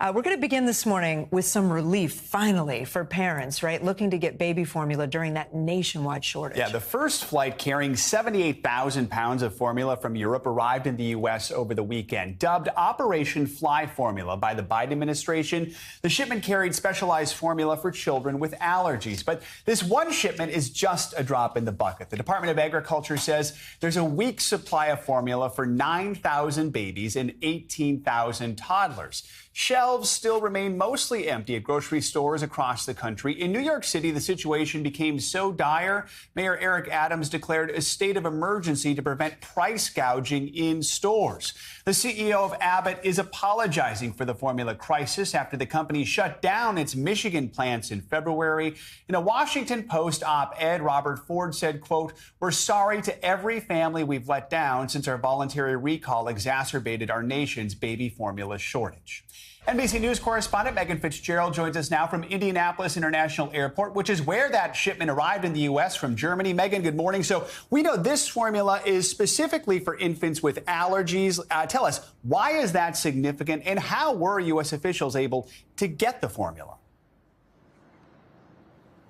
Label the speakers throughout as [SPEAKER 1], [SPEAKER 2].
[SPEAKER 1] We're going to begin this morning with some relief, finally, for parents, right, looking to get baby formula during that nationwide shortage.
[SPEAKER 2] Yeah, the first flight carrying 78,000 pounds of formula from Europe arrived in the U.S. over the weekend. Dubbed Operation Fly Formula by the Biden administration, the shipment carried specialized formula for children with allergies. But this one shipment is just a drop in the bucket. The Department of Agriculture says there's a week's supply of formula for 9,000 babies and 18,000 toddlers. Shelves still remain mostly empty at grocery stores across the country. In New York City, the situation became so dire, Mayor Eric Adams declared a state of emergency to prevent price gouging in stores. The CEO of Abbott is apologizing for the formula crisis after the company shut down its Michigan plants in February. In a Washington Post op-ed, Robert Ford said, quote, "We're sorry to every family we've let down since our voluntary recall exacerbated our nation's baby formula shortage." NBC News correspondent Megan Fitzgerald joins us now from Indianapolis International Airport, which is where that shipment arrived in the U.S. from Germany. Megan, good morning. So we know this formula is specifically for infants with allergies. Tell us, why is that significant, and how were U.S. officials able to get the formula?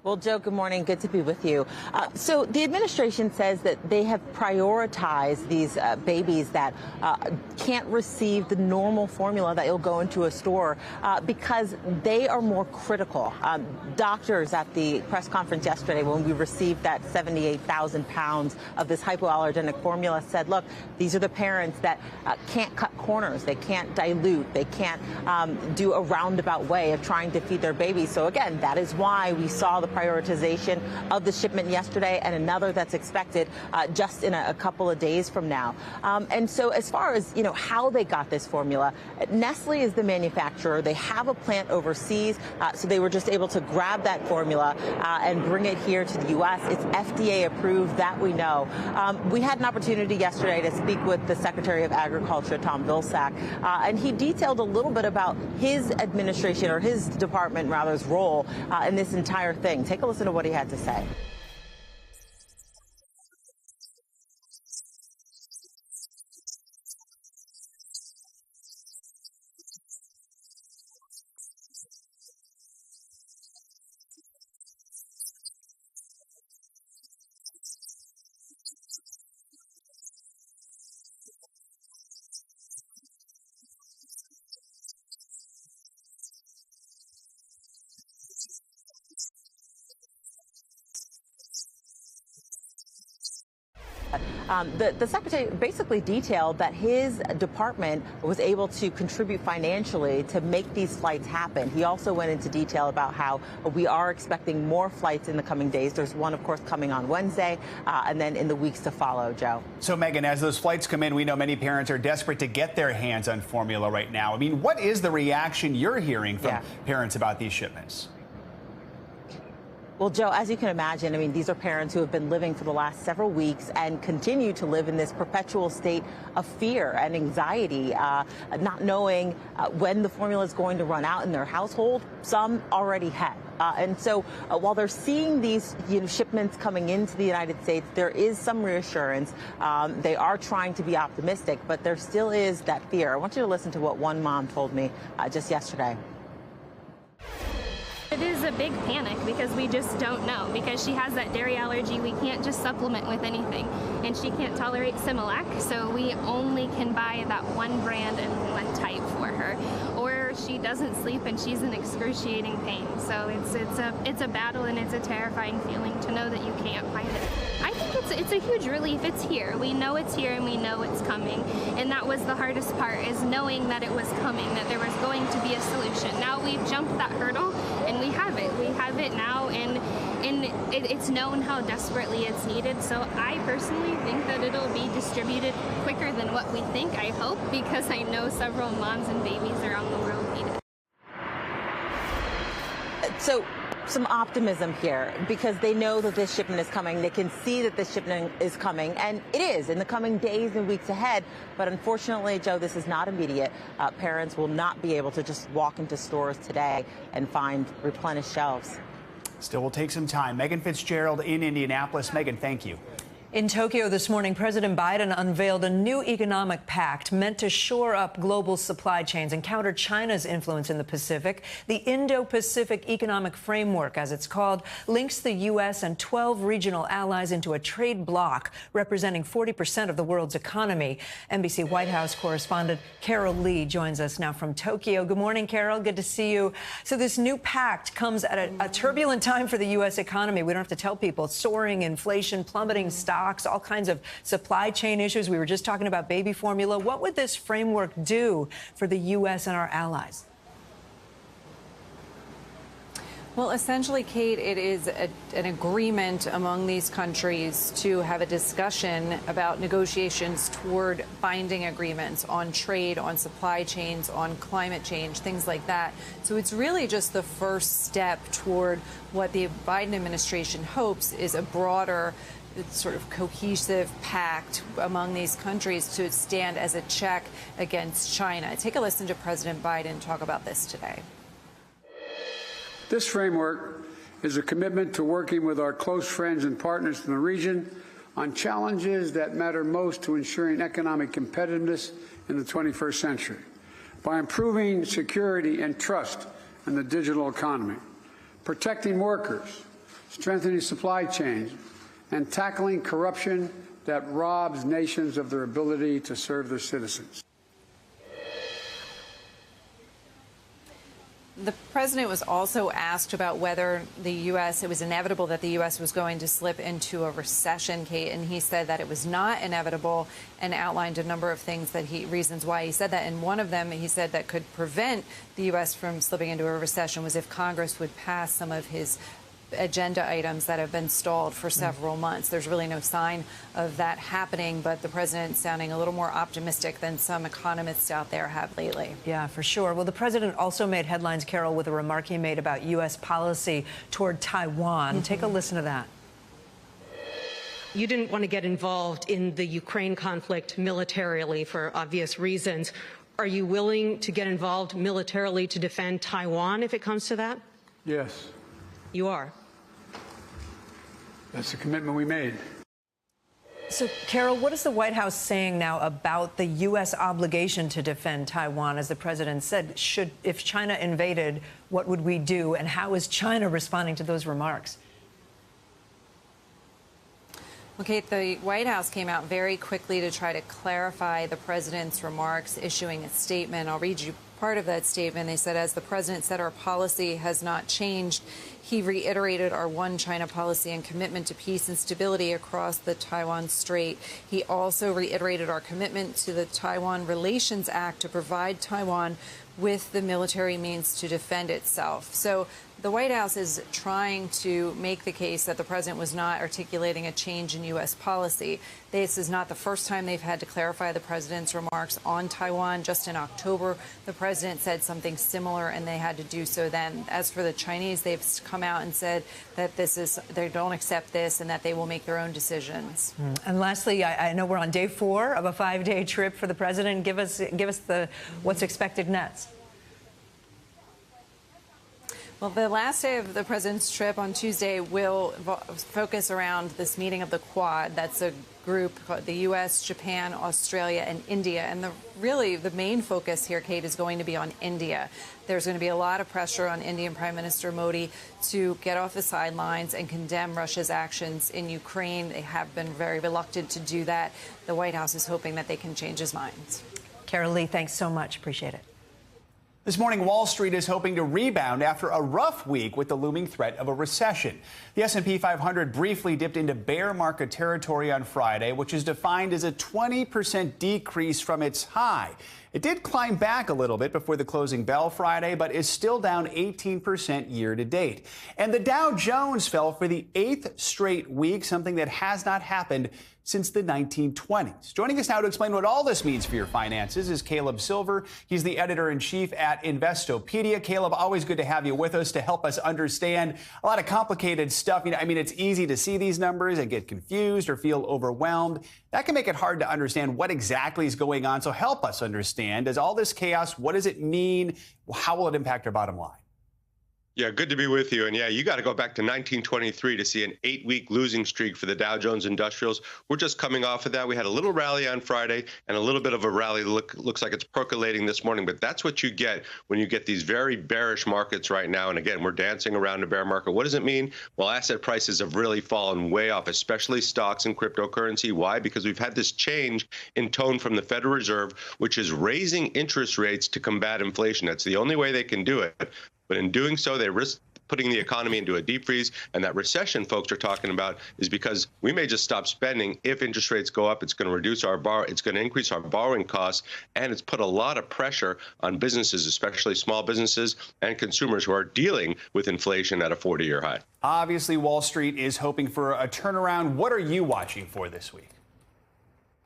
[SPEAKER 3] Well, Joe, good morning. Good to be with you. So the administration says that they have prioritized these babies that can't receive the normal formula that you'll go into a store because they are more critical. Doctors at the press conference yesterday, when we received that 78,000 pounds of this hypoallergenic formula, said, look, these are the parents that can't cut corners. They can't dilute. They can't do a roundabout way of trying to feed their babies. So, again, that is why we saw the prioritization of the shipment yesterday and another that's expected just in a couple of days from now. And so as far as, how they got this formula, Nestle is the manufacturer. They have a plant overseas, so they were just able to grab that formula and bring it here to the U.S. It's FDA approved, that we know. We had an opportunity yesterday to speak with the Secretary of Agriculture, Tom Vilsack, and he detailed a little bit about his administration, or his department, rather's role in this entire thing. Take a listen to what he had to say. The secretary basically detailed that his department was able to contribute financially to make these flights happen. He also went into detail about how we are expecting more flights in the coming days. There's one, of course, coming on Wednesday, and then in the weeks to follow, Joe.
[SPEAKER 2] So, Megan, as those flights come in, we know many parents are desperate to get their hands on formula right now. I mean, what is the reaction you're hearing from parents about these shipments?
[SPEAKER 3] Well, Joe, as you can imagine, these are parents who have been living for the last several weeks and continue to live in this perpetual state of fear and anxiety, not knowing when the formula is going to run out in their household. Some already have. And so while they're seeing these shipments coming into the United States, there is some reassurance. They are trying to be optimistic, but there still is that fear. I want you to listen to what one mom told me just yesterday.
[SPEAKER 4] It is a big panic because we just don't know. Because she has that dairy allergy, we can't just supplement with anything. And she can't tolerate Similac, so we only can buy that one brand and one type for her. Or she doesn't sleep and she's in excruciating pain. So it's a battle, and it's a terrifying feeling to know that you can't find it. I think it's a huge relief. It's here. We know it's here and we know it's coming. And that was the hardest part, is knowing that it was coming, that there was going to be a solution. Now we've jumped that hurdle and we have it. We have it now, and it's known how desperately it's needed. So I personally think that it'll be distributed quicker than what we think, I hope, because I know several moms and babies around the world need it.
[SPEAKER 3] So some optimism here, because they know that this shipment is coming. They can see that this shipment is coming, and it is in the coming days and weeks ahead. But unfortunately, Joe, this is not immediate. Parents will not be able to just walk into stores today and find replenished shelves.
[SPEAKER 2] Still will take some time. Megan Fitzgerald in Indianapolis. Megan, thank you.
[SPEAKER 1] In Tokyo this morning, President Biden unveiled a new economic pact meant to shore up global supply chains and counter China's influence in the Pacific. The Indo-Pacific Economic Framework, as it's called, links the U.S. and 12 regional allies into a trade bloc representing 40% of the world's economy. NBC White House correspondent Carol Lee joins us now from Tokyo. Good morning, Carol. Good to see you. So this new pact comes at a turbulent time for the U.S. economy. We don't have to tell people. Soaring inflation, plummeting stocks, all kinds of supply chain issues. We were just talking about baby formula. What would this framework do for the U.S. and our allies?
[SPEAKER 5] Well, essentially, Kate, it is an agreement among these countries to have a discussion about negotiations toward binding agreements on trade, on supply chains, on climate change, things like that. So it's really just the first step toward what the Biden administration hopes is a broader sort of cohesive pact among these countries to stand as a check against China. Take a listen to President Biden talk about this today.
[SPEAKER 6] This framework is a commitment to working with our close friends and partners in the region on challenges that matter most to ensuring economic competitiveness in the 21st century by improving security and trust in the digital economy, protecting workers, strengthening supply chains, and tackling corruption that robs nations of their ability to serve their citizens.
[SPEAKER 5] The president was also asked about whether it was inevitable that the U.S. was going to slip into a recession, Kate, and he said that it was not inevitable and outlined a number of reasons why he said that. And one of them, he said, that could prevent the U.S. from slipping into a recession was if Congress would pass some of his agenda items that have been stalled for several months. There's really no sign of that happening, but the president sounding a little more optimistic than some economists out there have lately.
[SPEAKER 1] Yeah, for sure. Well, the president also made headlines, Carol, with a remark he made about U.S. policy toward Taiwan. Take a listen to that.
[SPEAKER 7] You didn't want to get involved in the Ukraine conflict militarily for obvious reasons. Are you willing to get involved militarily to defend Taiwan if it comes to that?
[SPEAKER 6] Yes.
[SPEAKER 7] You are.
[SPEAKER 6] That's the commitment we made.
[SPEAKER 1] So, Carol, what is the White House saying now about the U.S. obligation to defend Taiwan? As the president said, if China invaded, what would we do? And how is China responding to those remarks?
[SPEAKER 5] Okay, the White House came out very quickly to try to clarify the president's remarks, issuing a statement. I'll read you part of that statement. They said, as the president said, our policy has not changed. He reiterated our one China policy and commitment to peace and stability across the Taiwan Strait. He also reiterated our commitment to the Taiwan Relations Act to provide Taiwan with the military means to defend itself. So the White House is trying to make the case that the president was not articulating a change in U.S. policy. This is not the first time they've had to clarify the president's remarks on Taiwan. Just in October, the president said something similar, and they had to do so then. As for the Chinese, they've come out and said that they don't accept this and that they will make their own decisions.
[SPEAKER 1] And lastly, I know we're on day 4 of a 5-day trip for the president. Give us what's expected next.
[SPEAKER 5] Well, the last day of the president's trip on Tuesday will focus around this meeting of the Quad. That's a group called the U.S., Japan, Australia, and India. And really the main focus here, Kate, is going to be on India. There's going to be a lot of pressure on Indian Prime Minister Modi to get off the sidelines and condemn Russia's actions in Ukraine. They have been very reluctant to do that. The White House is hoping that they can change his mind.
[SPEAKER 1] Carol Lee, thanks so much. Appreciate it.
[SPEAKER 2] This morning, Wall Street is hoping to rebound after a rough week with the looming threat of a recession. The S&P 500 briefly dipped into bear market territory on Friday, which is defined as a 20% decrease from its high. It did climb back a little bit before the closing bell Friday, but is still down 18% year to date. And the Dow Jones fell for the 8th straight week, something that has not happened since the 1920s. Joining us now to explain what all this means for your finances is Caleb Silver. He's the editor-in-chief at Investopedia. Caleb, always good to have you with us to help us understand a lot of complicated stuff. It's easy to see these numbers and get confused or feel overwhelmed. That can make it hard to understand what exactly is going on. So help us understand, as all this chaos, what does it mean? How will it impact our bottom line?
[SPEAKER 8] Yeah, good to be with you. And yeah, you got to go back to 1923 to see an 8-week losing streak for the Dow Jones Industrials. We're just coming off of that. We had a little rally on Friday and a little bit of a rally looks like it's percolating this morning. But that's what you get when you get these very bearish markets right now. And again, we're dancing around a bear market. What does it mean? Well, asset prices have really fallen way off, especially stocks and cryptocurrency. Why? Because we've had this change in tone from the Federal Reserve, which is raising interest rates to combat inflation. That's the only way they can do it. But in doing so, they risk putting the economy into a deep freeze. And that recession folks are talking about is because we may just stop spending. If interest rates go up, it's going to it's going to increase our borrowing costs. And it's put a lot of pressure on businesses, especially small businesses and consumers who are dealing with inflation at a 40-year high.
[SPEAKER 2] Obviously, Wall Street is hoping for a turnaround. What are you watching for this week?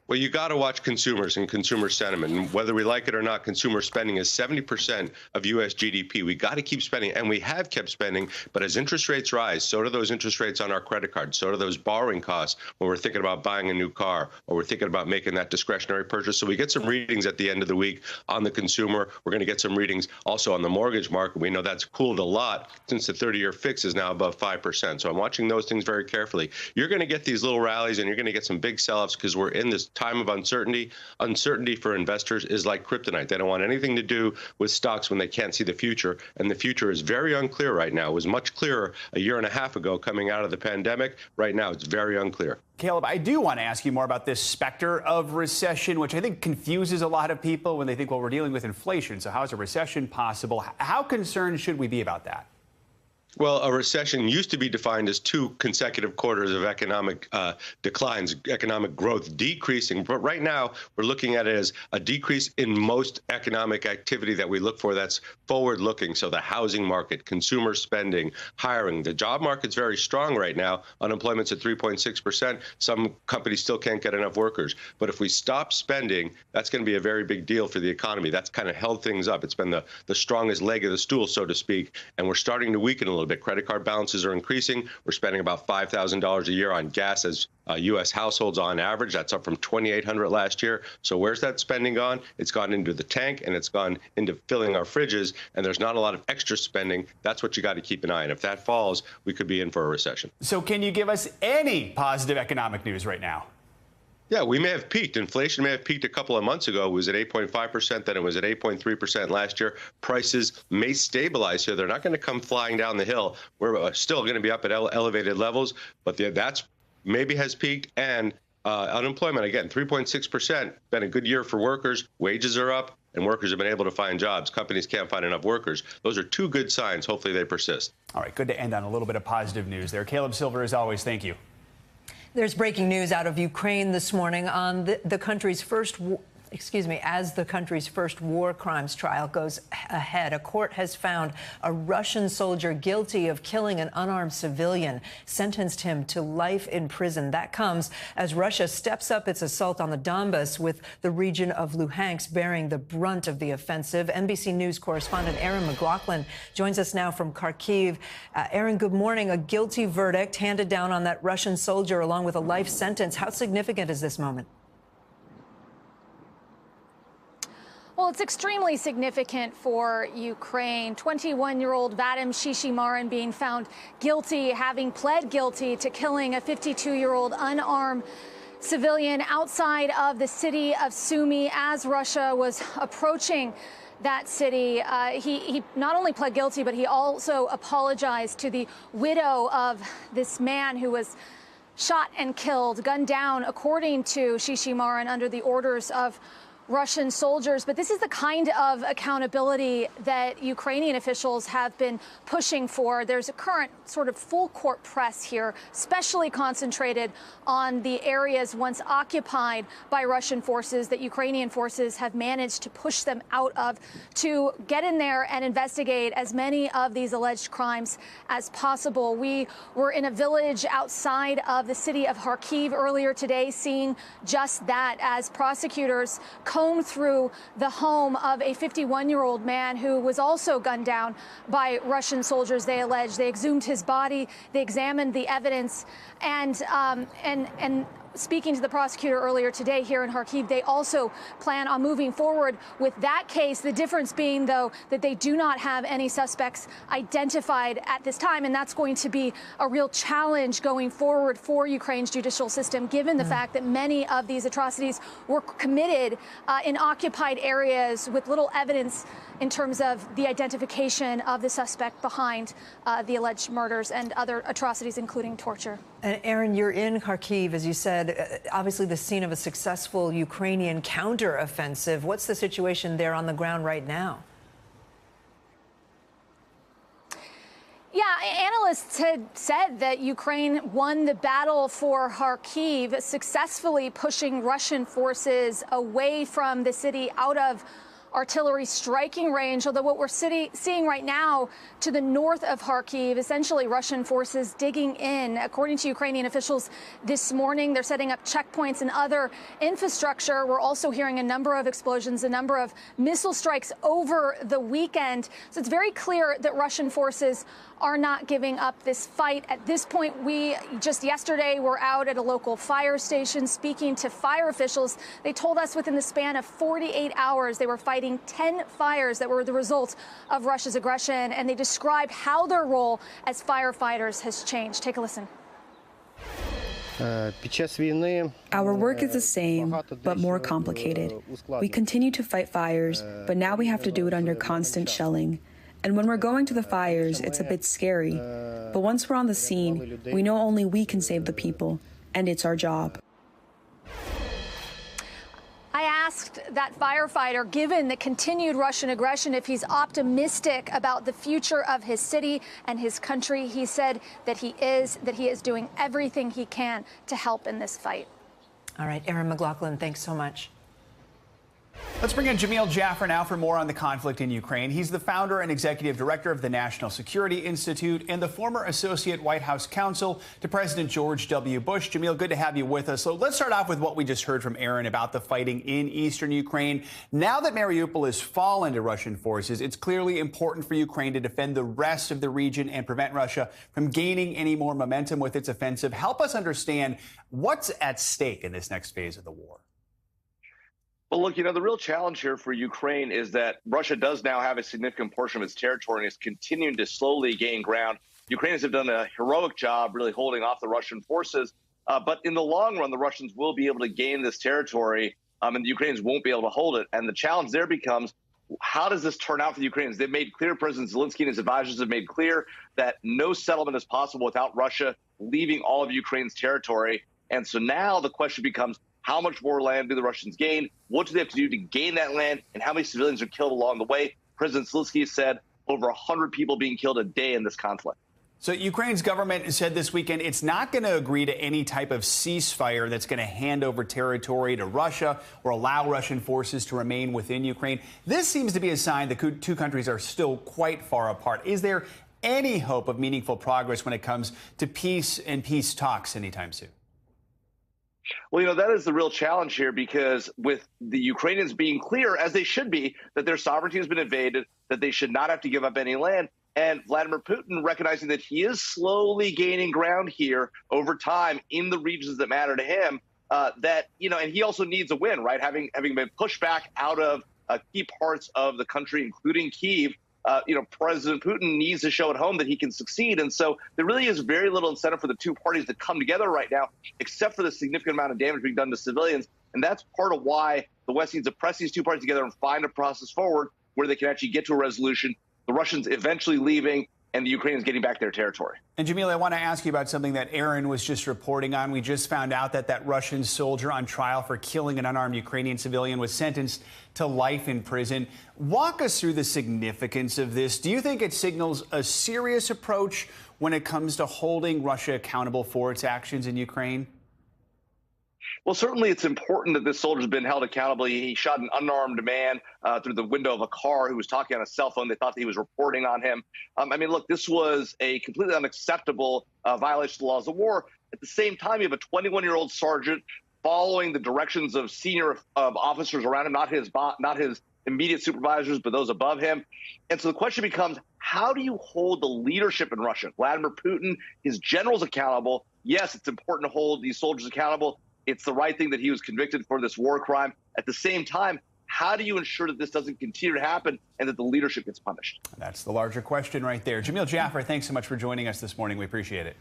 [SPEAKER 8] Well, you got to watch consumers and consumer sentiment. And whether we like it or not, consumer spending is 70% of U.S. GDP. We got to keep spending, and we have kept spending. But as interest rates rise, so do those interest rates on our credit cards. So do those borrowing costs when we're thinking about buying a new car or we're thinking about making that discretionary purchase. So we get some readings at the end of the week on the consumer. We're going to get some readings also on the mortgage market. We know that's cooled a lot since the 30-year fix is now above 5%. So I'm watching those things very carefully. You're going to get these little rallies, and you're going to get some big sell-offs because we're in this time of uncertainty. Uncertainty for investors is like kryptonite. They don't want anything to do with stocks when they can't see the future. And the future is very unclear right now. It was much clearer a year and a half ago coming out of the pandemic. Right now, it's very unclear.
[SPEAKER 2] Caleb, I do want to ask you more about this specter of recession, which I think confuses a lot of people when they think, well, we're dealing with inflation. So how is a recession possible? How concerned should we be about that?
[SPEAKER 8] Well, a recession used to be defined as 2 consecutive quarters of economic declines, economic growth decreasing. But right now, we're looking at it as a decrease in most economic activity that we look for that's forward-looking. So the housing market, consumer spending, hiring. The job market's very strong right now. Unemployment's at 3.6%. Some companies still can't get enough workers. But if we stop spending, that's going to be a very big deal for the economy. That's kind of held things up. It's been the strongest leg of the stool, so to speak. And we're starting to weaken a little bit. Credit card balances are increasing. We're spending about $5,000 a year on gas as U.S. households on average. That's up from $2,800 last year. So where's that spending gone? It's gone into the tank, and it's gone into filling our fridges, and there's not a lot of extra spending. That's what you got to keep an eye on. If that falls, we could be in for a recession.
[SPEAKER 2] So can you give us any positive economic news right now?
[SPEAKER 8] Yeah, we may have peaked. Inflation may have peaked a couple of months ago. It was at 8.5%, then it was at 8.3% last year. Prices may stabilize here. They're not going to come flying down the hill. We're still going to be up at elevated levels, but that's maybe has peaked. And unemployment, again, 3.6%, been a good year for workers. Wages are up, and workers have been able to find jobs. Companies can't find enough workers. Those are 2 good signs. Hopefully they persist. All right, good to end on a little bit of positive news there. Caleb Silver, as always, thank you.
[SPEAKER 1] There's breaking news out of Ukraine this morning on the country's first as the country's first war crimes trial goes ahead. A court has found a Russian soldier guilty of killing an unarmed civilian, sentenced him to life in prison. That comes as Russia steps up its assault on the Donbas, with the region of Luhansk bearing the brunt of the offensive. NBC News correspondent Aaron McLaughlin joins us now from Kharkiv. Aaron, good morning. A guilty verdict handed down on that Russian soldier along with a life sentence. How significant is this moment?
[SPEAKER 9] Well, it's extremely significant for Ukraine. 21-year-old Vadim Shishimarin being found guilty, having pled guilty to killing a 52-year-old unarmed civilian outside of the city of Sumy as Russia was approaching that city. He not only pled guilty, but he also apologized to the widow of this man who was shot and killed, gunned down, according to Shishimarin, under the orders of Russian soldiers. But this is the kind of accountability that Ukrainian officials have been pushing for. There's a current sort of full court press here, especially concentrated on the areas once occupied by Russian forces that Ukrainian forces have managed to push them out of, to get in there and investigate as many of these alleged crimes as possible. We were in a village outside of the city of Kharkiv earlier today, seeing just that as prosecutors comb through the home of a 51-year-old man who was also gunned down by Russian soldiers, they allege. They exhumed his body, they examined the evidence, and speaking to the prosecutor earlier today here in Kharkiv, they also plan on moving forward with that case. The difference being, though, that they do not have any suspects identified at this time. And that's going to be a real challenge going forward for Ukraine's judicial system, given the fact that many of these atrocities were committed in occupied areas with little evidence in terms of the identification of the suspect behind the alleged murders and other atrocities, including torture.
[SPEAKER 1] And Aaron, you're in Kharkiv, as you said, obviously the scene of a successful Ukrainian counteroffensive. What's the situation there on the ground right now?
[SPEAKER 9] Yeah, analysts had said that Ukraine won the battle for Kharkiv, successfully pushing Russian forces away from the city, out of artillery striking range, although what we're seeing right now to the north of Kharkiv, essentially Russian forces digging in. According to Ukrainian officials this morning, they're setting up checkpoints and other infrastructure. We're also hearing a number of explosions, a number of missile strikes over the weekend. So it's very clear that Russian forces are not giving up this fight. At this point, we just yesterday were out at a local fire station speaking to fire officials. They told us within the span of 48 hours, they were fighting 10 fires that were the result of Russia's aggression, and they described how their role as firefighters has changed. Take a listen.
[SPEAKER 10] Our work is the same, but more complicated. We continue to fight fires, but now we have to do it under constant shelling. And when we're going to the fires, it's a bit scary. But once we're on the scene, we know only we can save the people, and it's our job.
[SPEAKER 9] I asked that firefighter, given the continued Russian aggression, if he's optimistic about the future of his city and his country. He said that he is doing everything he can to help in this fight.
[SPEAKER 1] All right, Aaron McLaughlin, thanks so much.
[SPEAKER 2] Let's bring in Jameel Jaffer now for more on the conflict in Ukraine. He's the founder and executive director of the National Security Institute and the former associate White House counsel to President George W. Bush. Jameel, good to have you with us. So let's start off with what we just heard from Aaron about the fighting in eastern Ukraine. Now that Mariupol has fallen to Russian forces, it's clearly important for Ukraine to defend the rest of the region and prevent Russia from gaining any more momentum with its offensive. Help us understand what's at stake in this next phase of the war.
[SPEAKER 11] Well, look, the real challenge here for Ukraine is that Russia does now have a significant portion of its territory and is continuing to slowly gain ground. Ukrainians have done a heroic job really holding off the Russian forces. But in the long run, the Russians will be able to gain this territory and the Ukrainians won't be able to hold it. And the challenge there becomes, how does this turn out for the Ukrainians? They've made clear, President Zelensky and his advisors have made clear that no settlement is possible without Russia leaving all of Ukraine's territory. And so now the question becomes, how much more land do the Russians gain? What do they have to do to gain that land? And how many civilians are killed along the way? President Zelensky said over 100 people being killed a day in this conflict.
[SPEAKER 2] So Ukraine's government said this weekend it's not going to agree to any type of ceasefire that's going to hand over territory to Russia or allow Russian forces to remain within Ukraine. This seems to be a sign the two countries are still quite far apart. Is there any hope of meaningful progress when it comes to peace and peace talks anytime soon?
[SPEAKER 11] Well, that is the real challenge here, because with the Ukrainians being clear, as they should be, that their sovereignty has been invaded, that they should not have to give up any land, and Vladimir Putin recognizing that he is slowly gaining ground here over time in the regions that matter to him, and he also needs a win, right? Having been pushed back out of key parts of the country, including Kyiv, President Putin needs to show at home that he can succeed. And so there really is very little incentive for the two parties to come together right now, except for the significant amount of damage being done to civilians. And that's part of why the West needs to press these two parties together and find a process forward where they can actually get to a resolution, the Russians eventually leaving and the Ukrainians getting back their territory.
[SPEAKER 2] And Jameel, I want to ask you about something that Aaron was just reporting on. We just found out that Russian soldier on trial for killing an unarmed Ukrainian civilian was sentenced to life in prison. Walk us through the significance of this. Do you think it signals a serious approach when it comes to holding Russia accountable for its actions in Ukraine?
[SPEAKER 11] Well, certainly it's important that this soldier's been held accountable. He shot an unarmed man through the window of a car who was talking on a cell phone. They thought that he was reporting on him. Look, this was a completely unacceptable violation of the laws of war. At the same time, you have a 21-year-old sergeant following the directions of senior officers around him, not his immediate supervisors, but those above him. And so the question becomes, how do you hold the leadership in Russia, Vladimir Putin, his generals accountable? Yes, it's important to hold these soldiers accountable. It's the right thing that he was convicted for this war crime. At the same time, how do you ensure that this doesn't continue to happen and that the leadership gets punished?
[SPEAKER 2] That's the larger question right there. Jameel, Jaffer, thanks so much for joining us this morning. We appreciate it.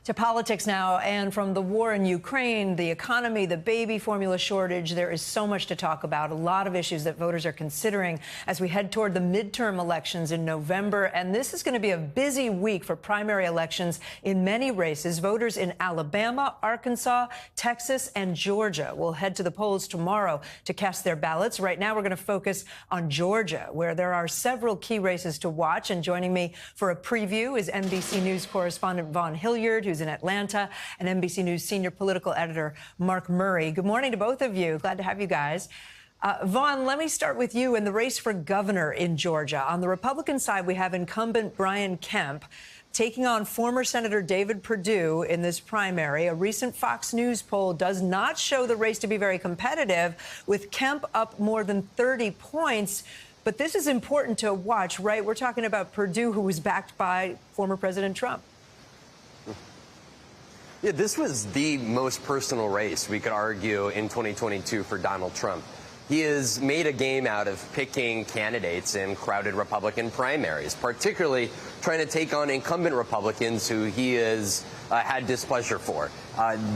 [SPEAKER 1] To politics now, and from the war in Ukraine, the economy, the baby formula shortage, there is so much to talk about, a lot of issues that voters are considering as we head toward the midterm elections in November. And this is going to be a busy week for primary elections in many races. Voters in Alabama, Arkansas, Texas, and Georgia will head to the polls tomorrow to cast their ballots. Right now, we're going to focus on Georgia, where there are several key races to watch. And joining me for a preview is NBC News correspondent Vaughn Hilliard, who's in Atlanta, and NBC News senior political editor Mark Murray. Good morning to both of you. Glad to have you guys. Vaughn, let me start with you in the race for governor in Georgia. On the Republican side, we have incumbent Brian Kemp taking on former Senator David Perdue in this primary. A recent Fox News poll does not show the race to be very competitive, with Kemp up more than 30 points. But this is important to watch, right? We're talking about Perdue, who was backed by former President Trump.
[SPEAKER 12] Yeah, this was the most personal race, we could argue, in 2022 for Donald Trump. He has made a game out of picking candidates in crowded Republican primaries, particularly trying to take on incumbent Republicans who he has had displeasure for.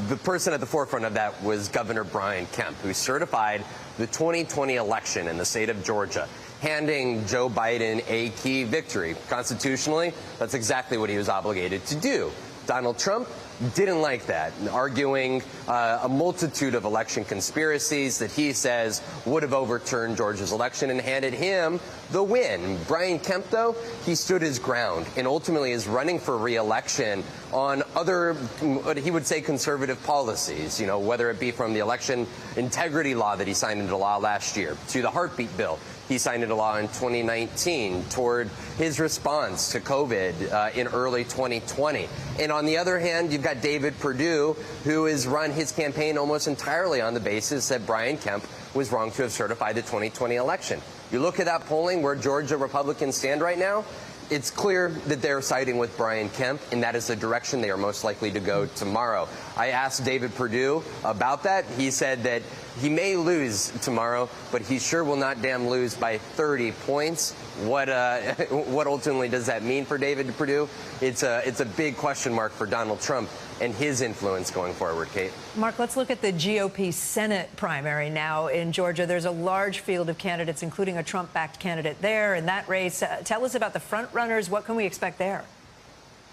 [SPEAKER 12] The person at the forefront of that was Governor Brian Kemp, who certified the 2020 election in the state of Georgia, handing Joe Biden a key victory. Constitutionally, that's exactly what he was obligated to do. Donald Trump didn't like that, arguing a multitude of election conspiracies that he says would have overturned Georgia's election and handed him the win. Brian Kemp, though, he stood his ground and ultimately is running for re-election on other, what he would say, conservative policies, you know, whether it be from the election integrity law that he signed into law last year to the heartbeat bill he signed into law in 2019, toward his response to COVID in early 2020. And on the other hand, you've got David Perdue, who has run his campaign almost entirely on the basis that Brian Kemp was wrong to have certified the 2020 election. You look at that polling where Georgia Republicans stand right now, it's clear that they're siding with Brian Kemp, and that is the direction they are most likely to go tomorrow. I asked David Perdue about that. He said that he may lose tomorrow, but he sure will not damn lose by 30 points. What ultimately does that mean for David Perdue? It's a big question mark for Donald Trump and his influence going forward, Kate.
[SPEAKER 1] Mark, let's look at the GOP Senate primary now in Georgia. There's a large field of candidates, including a Trump-backed candidate there in that race. Tell us about the front runners. What can we expect there?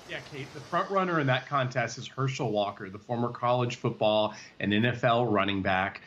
[SPEAKER 13] Yeah, Kate, the front runner in that contest is Herschel Walker, the former college football and NFL running back,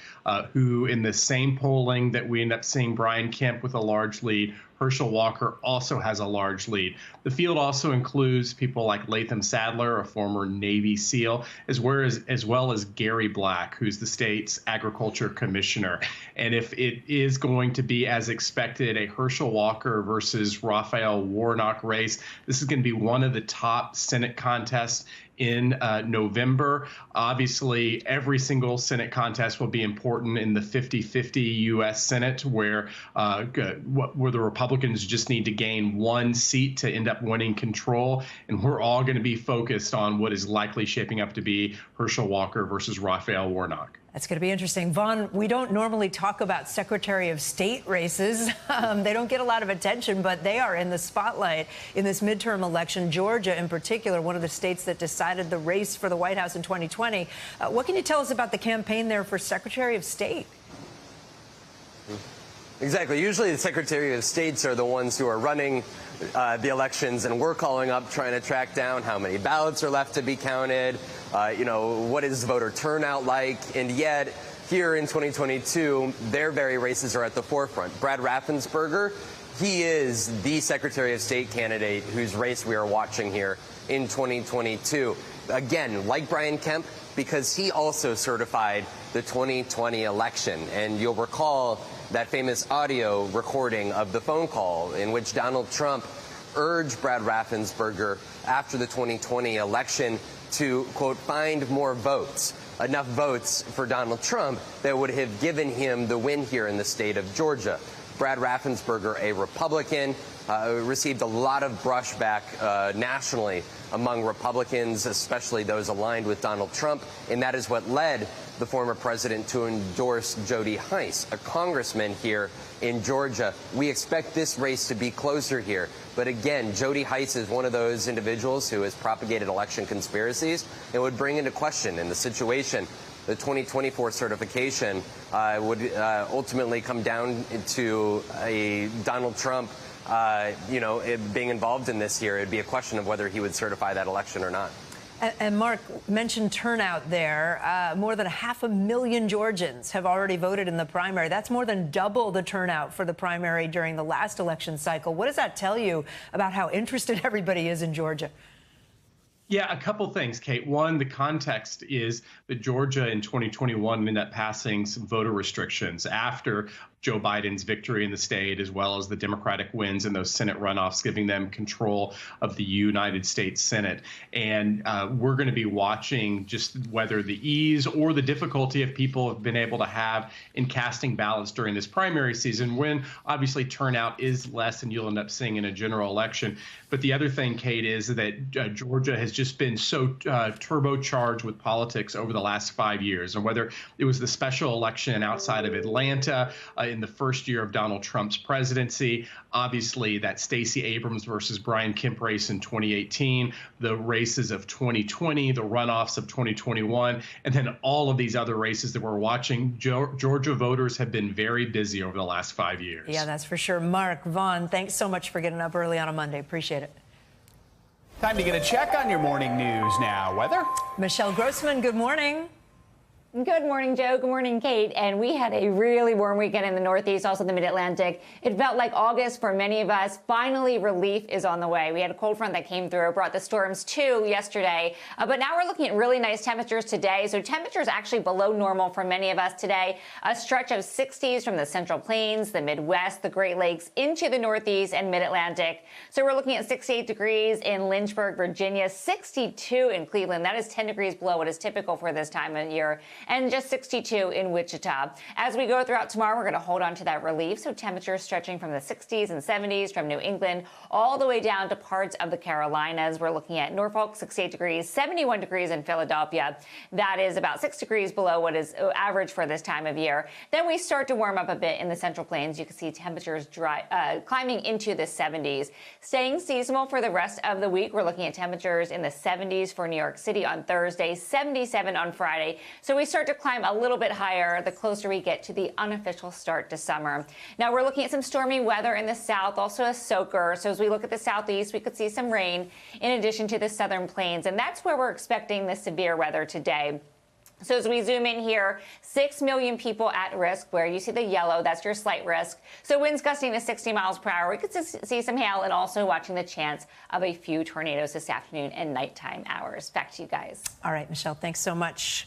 [SPEAKER 13] who in the same polling that we end up seeing Brian Kemp with a large lead, Herschel Walker also has a large lead. The field also includes people like Latham Sadler, a former Navy SEAL, as well as Gary Black, who's the state's agriculture commissioner. And if it is going to be, as expected, a Herschel Walker versus Raphael Warnock race, this is going to be one of the top Senate contests in November. Obviously, every single Senate contest will be important in the 50-50 U.S. Senate, where the Republicans just need to gain one seat to end up winning control. And we're all going to be focused on what is likely shaping up to be Herschel Walker versus Raphael Warnock.
[SPEAKER 1] That's going to be interesting. Vaughn, we don't normally talk about Secretary of State races. They don't get a lot of attention, but they are in the spotlight in this midterm election. Georgia, in particular, one of the states that decided the race for the White House in 2020. What can you tell us about the campaign there for Secretary of State?
[SPEAKER 12] Exactly. Usually the Secretary of States are the ones who are running the elections, and we're calling up trying to track down how many ballots are left to be counted, what is voter turnout like, and yet here in 2022, their very races are at the forefront. Brad Raffensperger, he is the Secretary of State candidate whose race we are watching here in 2022. Again, like Brian Kemp, because he also certified the 2020 election. And you'll recall that famous audio recording of the phone call in which Donald Trump urged Brad Raffensperger after the 2020 election to, quote, find more votes, enough votes for Donald Trump that would have given him the win here in the state of Georgia. Brad Raffensperger, a Republican, received a lot of brushback nationally among Republicans, especially those aligned with Donald Trump, and that is what led the former president to endorse Jody Hice, a congressman here in Georgia. We expect this race to be closer here. But again, Jody Hice is one of those individuals who has propagated election conspiracies and would bring into question in the situation. The 2024 certification would ultimately come down to a Donald Trump being involved in this here. It'd be a question of whether he would certify that election or not.
[SPEAKER 1] And Mark mentioned turnout there. More than 500,000 Georgians have already voted in the primary. That's more than double the turnout for the primary during the last election cycle. What does that tell you about how interested everybody is in Georgia?
[SPEAKER 13] Yeah, a couple things, Kate. One, the context is that Georgia in 2021 ended up passing some voter restrictions after Joe Biden's victory in the state, as well as the Democratic wins in those Senate runoffs, giving them control of the United States Senate. And we're going to be watching just whether the ease or the difficulty of people have been able to have in casting ballots during this primary season, when obviously turnout is less than you'll end up seeing in a general election. But the other thing, Kate, is that Georgia has just been so turbocharged with politics over the last 5 years, and whether it was the special election outside of Atlanta in the first year of Donald Trump's presidency, obviously that Stacey Abrams versus Brian Kemp race in 2018, the races of 2020, the runoffs of 2021, and then all of these other races that we're watching. Georgia voters have been very busy over the last 5 years.
[SPEAKER 1] Yeah, that's for sure. Mark, Vaughn, thanks so much for getting up early on a Monday. Appreciate it.
[SPEAKER 2] Time to get a check on your morning news now. Weather?
[SPEAKER 1] Michelle Grossman, good morning.
[SPEAKER 14] Good morning, Joe. Good morning, Kate. And we had a really warm weekend in the Northeast, also the Mid-Atlantic. It felt like August for many of us. Finally, relief is on the way. We had a cold front that came through, brought the storms too yesterday. But now we're looking at really nice temperatures today. So temperatures actually below normal for many of us today. A stretch of 60s from the Central Plains, the Midwest, the Great Lakes, into the Northeast and Mid-Atlantic. So we're looking at 68 degrees in Lynchburg, Virginia, 62 in Cleveland. That is 10 degrees below what is typical for this time of year, and just 62 in Wichita. As we go throughout tomorrow, we're going to hold on to that relief. So temperatures stretching from the 60s and 70s from New England all the way down to parts of the Carolinas. We're looking at Norfolk, 68 degrees, 71 degrees in Philadelphia. That is about 6 degrees below what is average for this time of year. Then we start to warm up a bit in the Central Plains. You can see temperatures climbing into the 70s. Staying seasonal for the rest of the week, we're looking at temperatures in the 70s for New York City on Thursday, 77 on Friday. So we start to climb a little bit higher the closer we get to the unofficial start to summer. Now we're looking at some stormy weather in the south, also a soaker. So as we look at the southeast, we could see some rain in addition to the southern plains. And that's where we're expecting the severe weather today. So as we zoom in here, 6 million people at risk. Where you see the yellow, that's your slight risk. So winds gusting to 60 miles per hour. We could see some hail, and also watching the chance of a few tornadoes this afternoon and nighttime hours. Back to you guys.
[SPEAKER 1] All right, Michelle, thanks so much.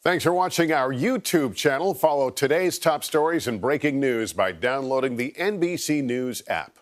[SPEAKER 15] Thanks for watching our YouTube channel. Follow today's top stories and breaking news by downloading the NBC News app.